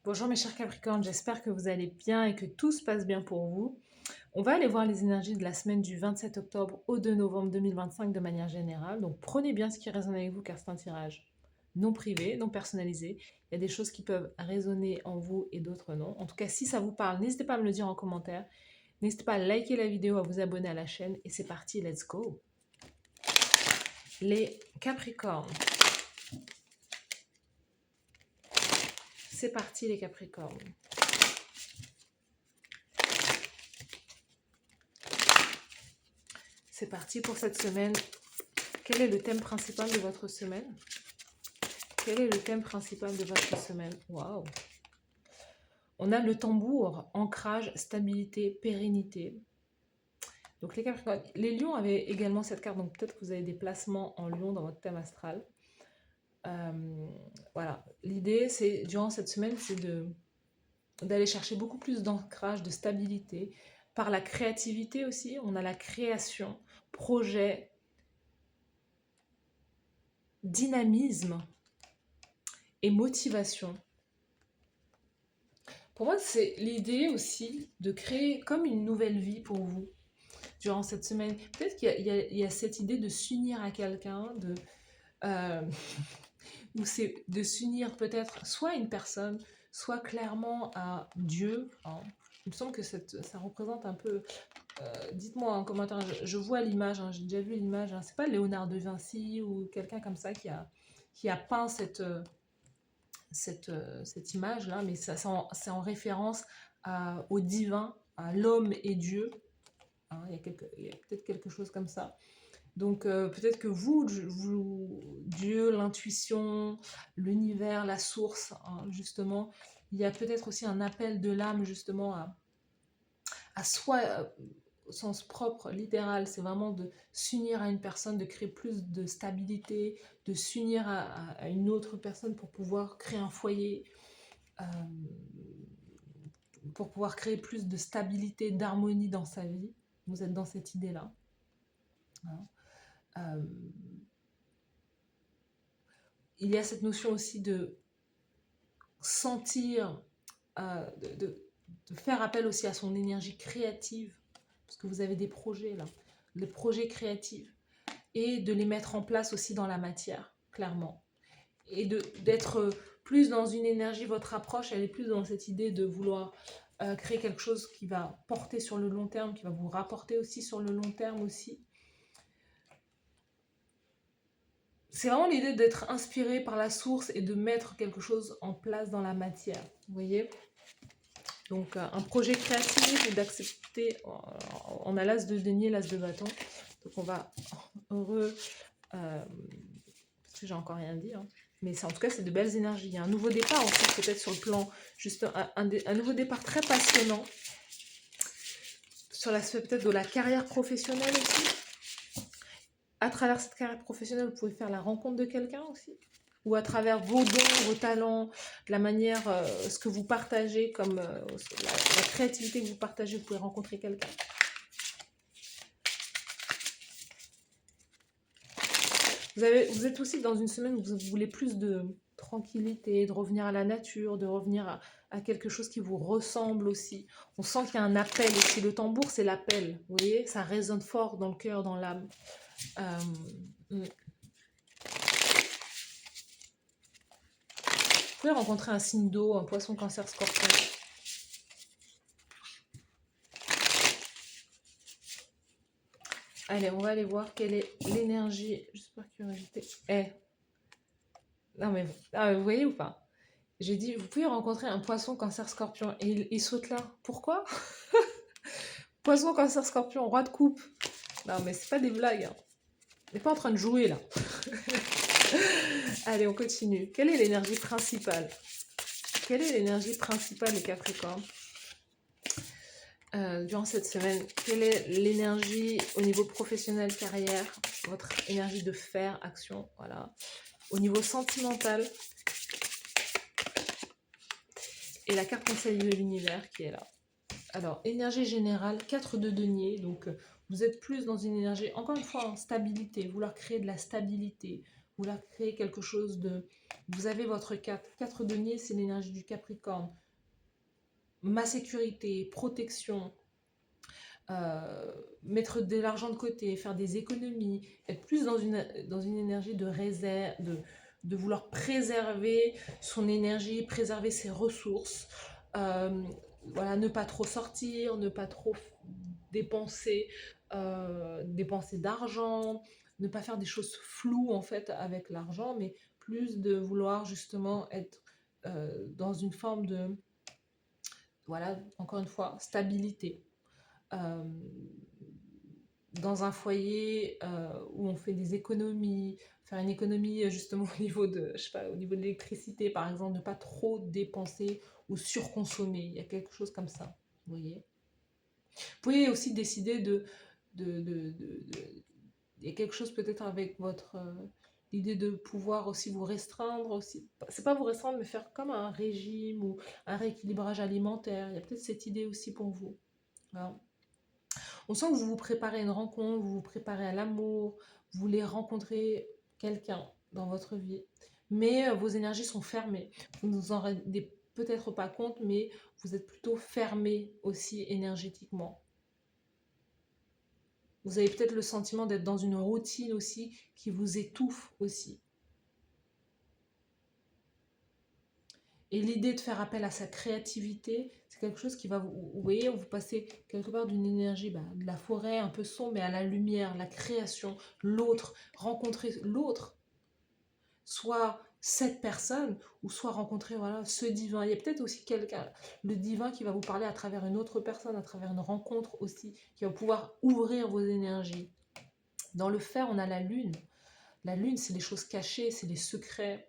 Bonjour mes chers Capricornes, j'espère que vous allez bien et que tout se passe bien pour vous. On va aller voir les énergies de la semaine du 27 octobre au 2 novembre 2025 de manière générale. Donc prenez bien ce qui résonne avec vous car c'est un tirage non privé, non personnalisé. Il y a des choses qui peuvent résonner en vous et d'autres non. En tout cas, si ça vous parle, n'hésitez pas à me le dire en commentaire. N'hésitez pas à liker la vidéo, à vous abonner à la chaîne et c'est parti, let's go. Les Capricornes. C'est parti les Capricornes. C'est parti pour cette semaine. Quel est le thème principal de votre semaine? Quel est le thème principal de votre semaine? Waouh! On a le tambour, ancrage, stabilité, pérennité. Donc les Capricornes, les lions avaient également cette carte, donc peut-être que vous avez des placements en lion dans votre thème astral. Voilà, l'idée c'est, durant cette semaine, c'est d'aller chercher beaucoup plus d'ancrage, de stabilité. Par la créativité aussi, on a la création, projet, dynamisme et motivation. Pour moi, c'est l'idée aussi de créer comme une nouvelle vie pour vous durant cette semaine. Peut-être qu'il y a cette idée de s'unir à quelqu'un, euh, ou c'est de s'unir peut-être soit à une personne, soit clairement à Dieu, hein. Il me semble que ça représente un peu... dites-moi en commentaire, je vois l'image, hein, j'ai déjà vu l'image. Hein, c'est pas Léonard de Vinci ou quelqu'un comme ça qui a peint cette image-là, mais c'est en référence au divin, à l'homme et Dieu. Hein, il y a peut-être quelque chose comme ça. Donc peut-être que Dieu, l'intuition, l'univers, la source, hein, justement, il y a peut-être aussi un appel de l'âme justement à soi, au sens propre, littéral, c'est vraiment de s'unir à une personne, de créer plus de stabilité, de s'unir à une autre personne pour pouvoir créer un foyer, euh, pour pouvoir créer plus de stabilité, d'harmonie dans sa vie. Vous êtes dans cette idée-là. Hein. Il y a cette notion aussi de sentir, de faire appel aussi à son énergie créative, parce que vous avez des projets là, des projets créatifs, et de les mettre en place aussi dans la matière, clairement. Et d'être plus dans une énergie, votre approche, elle est plus dans cette idée de vouloir créer quelque chose qui va porter sur le long terme, qui va vous rapporter aussi sur le long terme aussi. C'est vraiment l'idée d'être inspiré par la source et de mettre quelque chose en place dans la matière, vous voyez. Donc un projet créatif et d'accepter, on a l'as de denier, l'as de bâton, donc on va parce que j'ai encore rien dit, hein. Mais en tout cas c'est de belles énergies. Il y a un nouveau départ aussi, peut-être sur le plan, juste un nouveau départ très passionnant, sur l'aspect peut-être de la carrière professionnelle aussi. À travers cette carrière professionnelle, vous pouvez faire la rencontre de quelqu'un aussi, ou à travers vos dons, vos talents, la manière, ce que vous partagez, comme la créativité que vous partagez, vous pouvez rencontrer quelqu'un. Vous êtes aussi dans une semaine où vous voulez plus de tranquillité, de revenir à la nature, de revenir à quelque chose qui vous ressemble aussi. On sent qu'il y a un appel aussi. Le tambour, c'est l'appel, vous voyez, ça résonne fort dans le cœur, dans l'âme. Vous pouvez rencontrer un signe d'eau, un poisson, cancer, scorpion. Allez, on va aller voir quelle est l'énergie. Juste par curiosité. Non mais vous voyez ou pas? J'ai dit, vous pouvez rencontrer un poisson, cancer, scorpion. Et il saute là. Pourquoi? Poisson, cancer, scorpion, roi de coupe. Non mais c'est pas des blagues. Hein. On n'est pas en train de jouer là. Allez, on continue. Quelle est l'énergie principale? Quelle est l'énergie principale des Capricornes durant cette semaine? Quelle est l'énergie au niveau professionnel, carrière, votre énergie de faire, action, voilà. Au niveau sentimental, et la carte conseil de l'univers qui est là. Alors, énergie générale, 4 de denier, donc vous êtes plus dans une énergie, encore une fois, en stabilité, vouloir créer de la stabilité, vouloir créer quelque chose Vous avez votre 4. 4 deniers, c'est l'énergie du Capricorne. Ma sécurité, protection, mettre de l'argent de côté, faire des économies, être plus dans une énergie de réserve, de vouloir préserver son énergie, préserver ses ressources. Voilà, ne pas trop sortir, ne pas trop dépenser, dépenser d'argent, ne pas faire des choses floues en fait avec l'argent, mais plus de vouloir justement être dans une forme de, voilà, encore une fois, stabilité. Euh, dans un foyer où on fait des économies, faire une économie justement au niveau de, je sais pas, au niveau de l'électricité par exemple, ne pas trop dépenser ou surconsommer. Il y a quelque chose comme ça, vous voyez. Vous pouvez aussi décider il y a quelque chose peut-être avec votre l'idée de pouvoir aussi vous restreindre aussi. C'est pas vous restreindre, mais faire comme un régime ou un rééquilibrage alimentaire. Il y a peut-être cette idée aussi pour vous. Voilà. On sent que vous vous préparez à une rencontre, vous vous préparez à l'amour, vous voulez rencontrer quelqu'un dans votre vie, mais vos énergies sont fermées. Vous ne vous en rendez peut-être pas compte, mais vous êtes plutôt fermé aussi énergétiquement. Vous avez peut-être le sentiment d'être dans une routine aussi qui vous étouffe aussi. Et l'idée de faire appel à sa créativité, c'est quelque chose qui va vous voyez, vous passez quelque part d'une énergie de la forêt un peu sombre, mais à la lumière, la création, l'autre, rencontrer l'autre, soit cette personne, ou soit rencontrer voilà, ce divin. Il y a peut-être aussi quelqu'un, le divin qui va vous parler à travers une autre personne, à travers une rencontre aussi, qui va pouvoir ouvrir vos énergies. Dans le fer, on a la lune. La lune, c'est les choses cachées, c'est les secrets.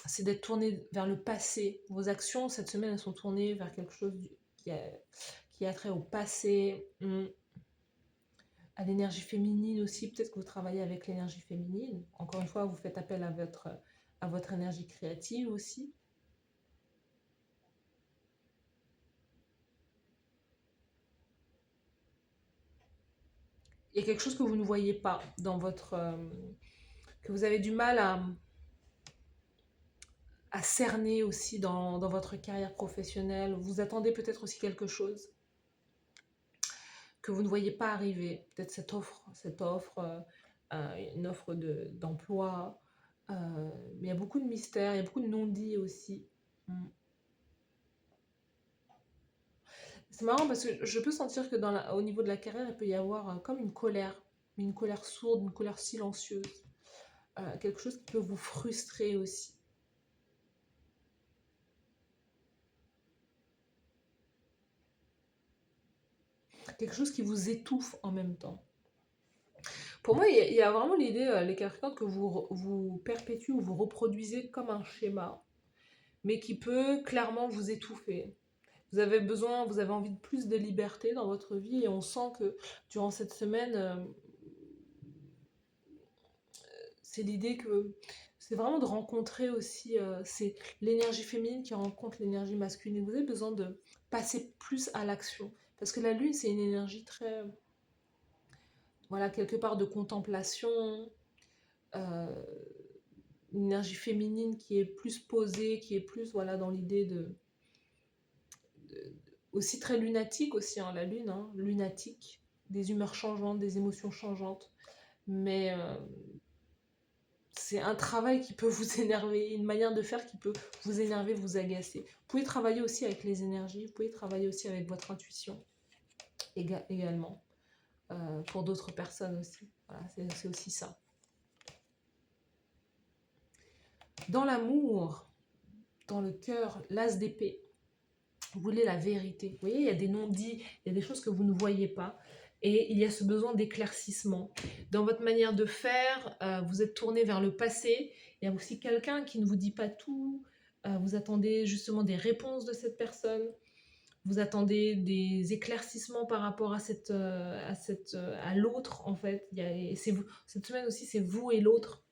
C'est d'être tourné vers le passé. Vos actions, cette semaine, elles sont tournées vers quelque chose qui a trait au passé, à l'énergie féminine aussi. Peut-être que vous travaillez avec l'énergie féminine. Encore une fois, vous faites appel à votre énergie créative aussi. Il y a quelque chose que vous ne voyez pas dans votre... que vous avez du mal à cerner aussi dans votre carrière professionnelle. Vous attendez peut-être aussi quelque chose que vous ne voyez pas arriver. Peut-être cette offre une offre d'emploi. Mais il y a beaucoup de mystères, il y a beaucoup de non-dits aussi. C'est marrant parce que je peux sentir que au niveau de la carrière, il peut y avoir comme une colère sourde, une colère silencieuse. Quelque chose qui peut vous frustrer aussi. Quelque chose qui vous étouffe en même temps. Pour moi, il y a vraiment l'idée, les Capricornes, que vous perpétuez ou vous reproduisez comme un schéma, mais qui peut clairement vous étouffer. Vous avez besoin, vous avez envie de plus de liberté dans votre vie et on sent que durant cette semaine, c'est l'idée que c'est vraiment de rencontrer aussi, c'est l'énergie féminine qui rencontre l'énergie masculine. Vous avez besoin de passer plus à l'action. Parce que la lune, c'est une énergie très, voilà, quelque part de contemplation, euh, une énergie féminine qui est plus posée, qui est plus, voilà, dans l'idée de- aussi très lunatique aussi, hein, la lune, hein, lunatique, des humeurs changeantes, des émotions changeantes. Mais c'est un travail qui peut vous énerver, une manière de faire qui peut vous énerver, vous agacer. Vous pouvez travailler aussi avec les énergies, vous pouvez travailler aussi avec votre intuition également, pour d'autres personnes aussi. Voilà, c'est aussi ça. Dans l'amour, dans le cœur, l'as d'épée, vous voulez la vérité. Vous voyez, il y a des non-dits, il y a des choses que vous ne voyez pas. Et il y a ce besoin d'éclaircissement. Dans votre manière de faire, vous êtes tourné vers le passé. Il y a aussi quelqu'un qui ne vous dit pas tout. Vous attendez justement des réponses de cette personne. Vous attendez des éclaircissements par rapport à l'autre, en fait. Cette semaine aussi, c'est vous et l'autre.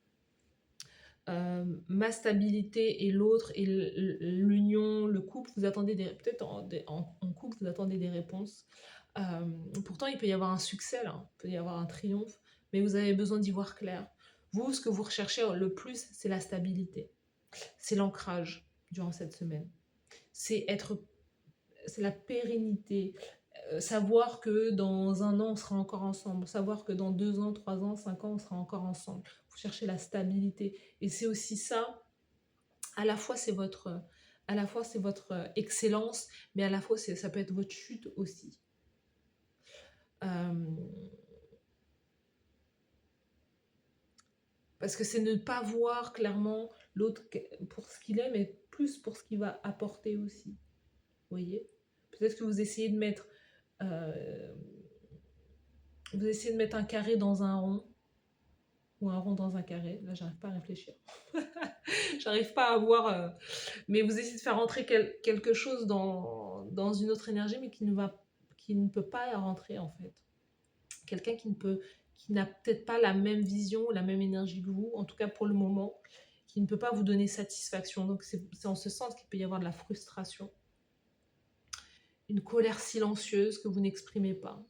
Ma stabilité et l'autre, et l'union, le couple, vous attendez peut-être en couple, vous attendez des réponses. Pourtant, il peut y avoir un succès là, il peut y avoir un triomphe, mais vous avez besoin d'y voir clair. Vous, ce que vous recherchez le plus, c'est la stabilité. C'est l'ancrage durant cette semaine. C'est la pérennité. Savoir que dans un an, on sera encore ensemble. Savoir que dans 2 ans, 3 ans, 5 ans, on sera encore ensemble. Vous cherchez la stabilité. Et c'est aussi ça, à la fois c'est votre excellence, mais à la fois ça peut être votre chute aussi. Parce que c'est ne pas voir clairement l'autre pour ce qu'il est, mais plus pour ce qu'il va apporter aussi. Vous voyez? Peut-être que vous essayez de mettre un carré dans un rond, ou un rond dans un carré. Là, j'arrive pas à réfléchir. J'arrive pas à voir. Mais vous essayez de faire rentrer quelque chose dans une autre énergie, mais qui ne peut pas rentrer, en fait. Quelqu'un qui n'a peut-être pas la même vision, la même énergie que vous, en tout cas pour le moment, qui ne peut pas vous donner satisfaction. Donc, c'est en ce sens qu'il peut y avoir de la frustration. Une colère silencieuse que vous n'exprimez pas.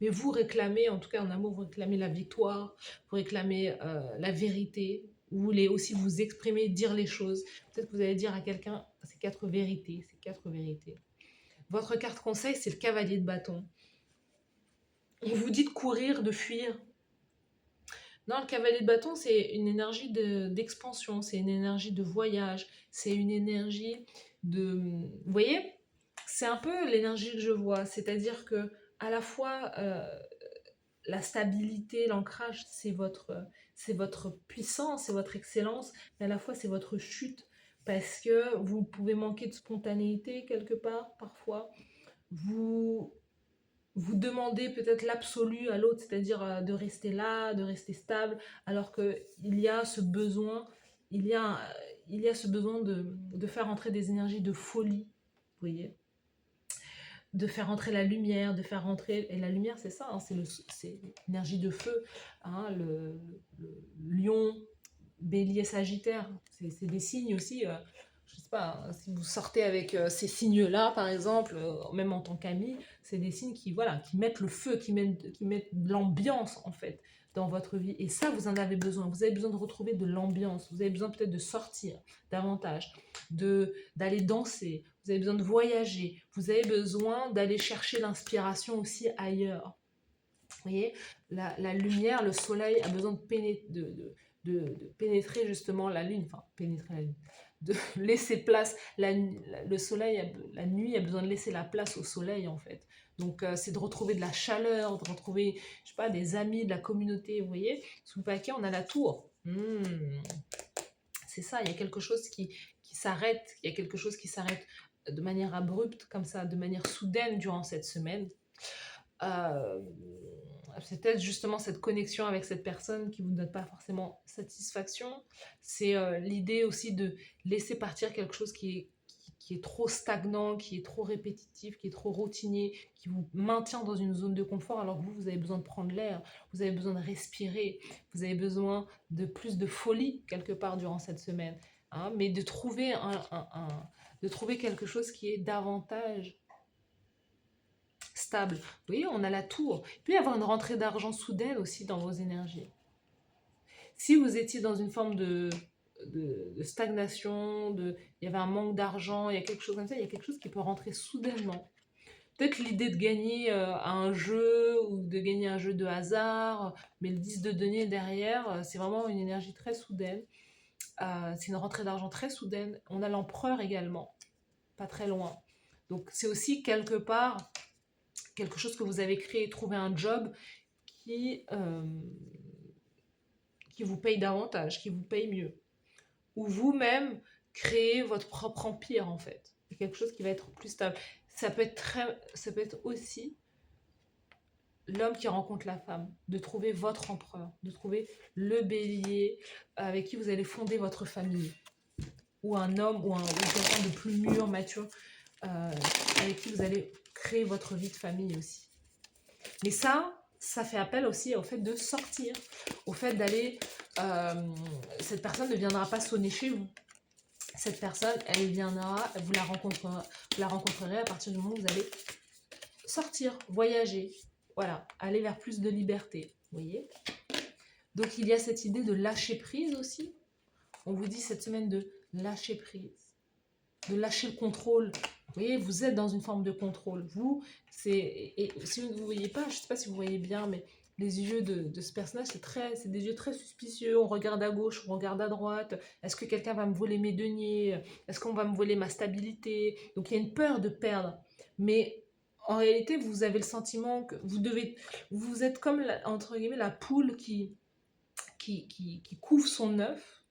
Mais vous réclamez, en tout cas en amour, vous réclamez la victoire, vous réclamez la vérité, vous voulez aussi vous exprimer, dire les choses. Peut-être que vous allez dire à quelqu'un ces 4 vérités, ces 4 vérités. Votre carte conseil, c'est le cavalier de bâton. On vous dit de courir, de fuir. Non, le cavalier de bâton, c'est une énergie d'expansion, c'est une énergie de voyage, c'est une énergie de... Vous voyez? C'est un peu l'énergie que je vois, c'est-à-dire que à la fois la stabilité, l'ancrage, c'est votre puissance, c'est votre excellence, mais à la fois c'est votre chute, parce que vous pouvez manquer de spontanéité quelque part, parfois. Vous demandez peut-être l'absolu à l'autre, c'est-à-dire de rester là, de rester stable, alors qu'il y a ce besoin, il y a ce besoin de faire entrer des énergies de folie, vous voyez, de faire entrer la lumière, de faire rentrer... Et la lumière, c'est ça, hein, c'est l'énergie de feu, hein, le lion, bélier, sagittaire, c'est des signes aussi... je sais pas, hein, si vous sortez avec ces signes-là, par exemple, même en tant qu'ami, c'est des signes qui mettent le feu, qui mettent de l'ambiance, en fait, dans votre vie. Et ça, vous en avez besoin. Vous avez besoin de retrouver de l'ambiance. Vous avez besoin peut-être de sortir davantage, d'aller danser. Vous avez besoin de voyager. Vous avez besoin d'aller chercher l'inspiration aussi ailleurs. Vous voyez, la lumière, le soleil a besoin de pénétrer justement la lune, enfin pénétrer la lune, de laisser place, le soleil, la nuit a besoin de laisser la place au soleil en fait. Donc c'est de retrouver de la chaleur, de retrouver, je sais pas, des amis, de la communauté, vous voyez. Sous le paquet, on a la tour. C'est ça, il y a quelque chose qui s'arrête, il y a quelque chose qui s'arrête de manière abrupte, comme ça, de manière soudaine durant cette semaine. C'est peut-être justement cette connexion avec cette personne qui ne vous donne pas forcément satisfaction. C'est l'idée aussi de laisser partir quelque chose qui est trop stagnant, qui est trop répétitif, qui est trop routinier, qui vous maintient dans une zone de confort alors que vous avez besoin de prendre l'air, vous avez besoin de respirer, vous avez besoin de plus de folie quelque part durant cette semaine. Hein, mais de trouver, de trouver quelque chose qui est davantage stable. Vous voyez, on a la tour. Il peut y avoir une rentrée d'argent soudaine aussi dans vos énergies. Si vous étiez dans une forme de stagnation, il y avait un manque d'argent, il y a quelque chose comme ça, il y a quelque chose qui peut rentrer soudainement. Peut-être l'idée de gagner à un jeu ou de gagner un jeu de hasard, mais le 10 de denier derrière, c'est vraiment une énergie très soudaine. C'est une rentrée d'argent très soudaine. On a l'empereur également, pas très loin. Donc c'est aussi quelque part quelque chose que vous avez créé, trouver un job qui vous paye davantage, qui vous paye mieux. Ou vous-même créer votre propre empire en fait. C'est quelque chose qui va être plus stable. Ça peut être aussi l'homme qui rencontre la femme, de trouver votre empereur, de trouver le bélier avec qui vous allez fonder votre famille. Ou un homme ou quelqu'un de plus mûr, mature, avec qui vous allez créer votre vie de famille aussi. Mais ça fait appel aussi au fait de sortir, au fait d'aller... cette personne ne viendra pas sonner chez vous. Cette personne, elle viendra, vous la rencontrerez à partir du moment où vous allez sortir, voyager, voilà, aller vers plus de liberté, vous voyez. Donc, il y a cette idée de lâcher prise aussi. On vous dit cette semaine de lâcher prise, de lâcher le contrôle. Vous voyez, vous êtes dans une forme de contrôle. Vous, et si vous ne voyez pas, je ne sais pas si vous voyez bien, mais les yeux de ce personnage, c'est des yeux très suspicieux. On regarde à gauche, on regarde à droite. Est-ce que quelqu'un va me voler mes deniers? Est-ce qu'on va me voler ma stabilité? Donc, il y a une peur de perdre. Mais en réalité, vous avez le sentiment que vous êtes comme, entre guillemets, la poule qui couvre son œuf.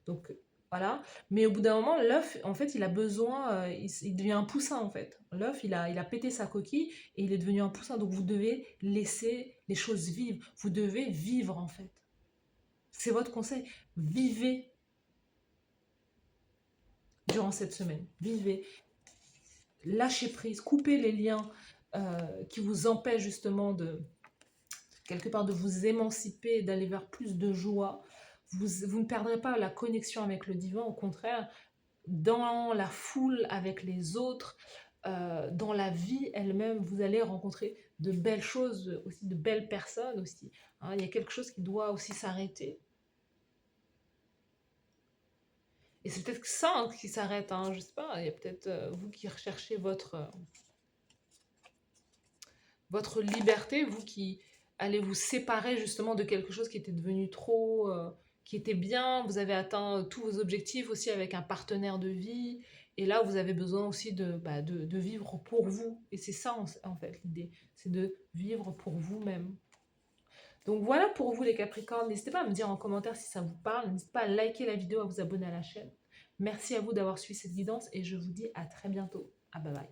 Donc voilà, mais au bout d'un moment, l'œuf, en fait, il a besoin, il devient un poussin en fait. L'œuf, il a pété sa coquille et il est devenu un poussin. Donc vous devez laisser les choses vivre. Vous devez vivre en fait. C'est votre conseil. Vivez durant cette semaine. Vivez. Lâchez prise. Coupez les liens qui vous empêchent justement quelque part de vous émanciper, d'aller vers plus de joie. Vous ne perdrez pas la connexion avec le divin, au contraire, dans la foule avec les autres, dans la vie elle-même, vous allez rencontrer de belles choses, aussi de belles personnes aussi. Hein. Il y a quelque chose qui doit aussi s'arrêter. Et c'est peut-être ça hein, qui s'arrête, hein, je sais pas, il y a peut-être vous qui recherchez votre liberté, vous qui allez vous séparer justement de quelque chose qui était devenu trop, qui était bien, vous avez atteint tous vos objectifs aussi avec un partenaire de vie, et là vous avez besoin aussi de vivre pour vous, et c'est ça en fait l'idée, c'est de vivre pour vous-même. Donc voilà pour vous les Capricornes, n'hésitez pas à me dire en commentaire si ça vous parle, n'hésitez pas à liker la vidéo, à vous abonner à la chaîne. Merci à vous d'avoir suivi cette guidance, et je vous dis à très bientôt. Ah bye bye.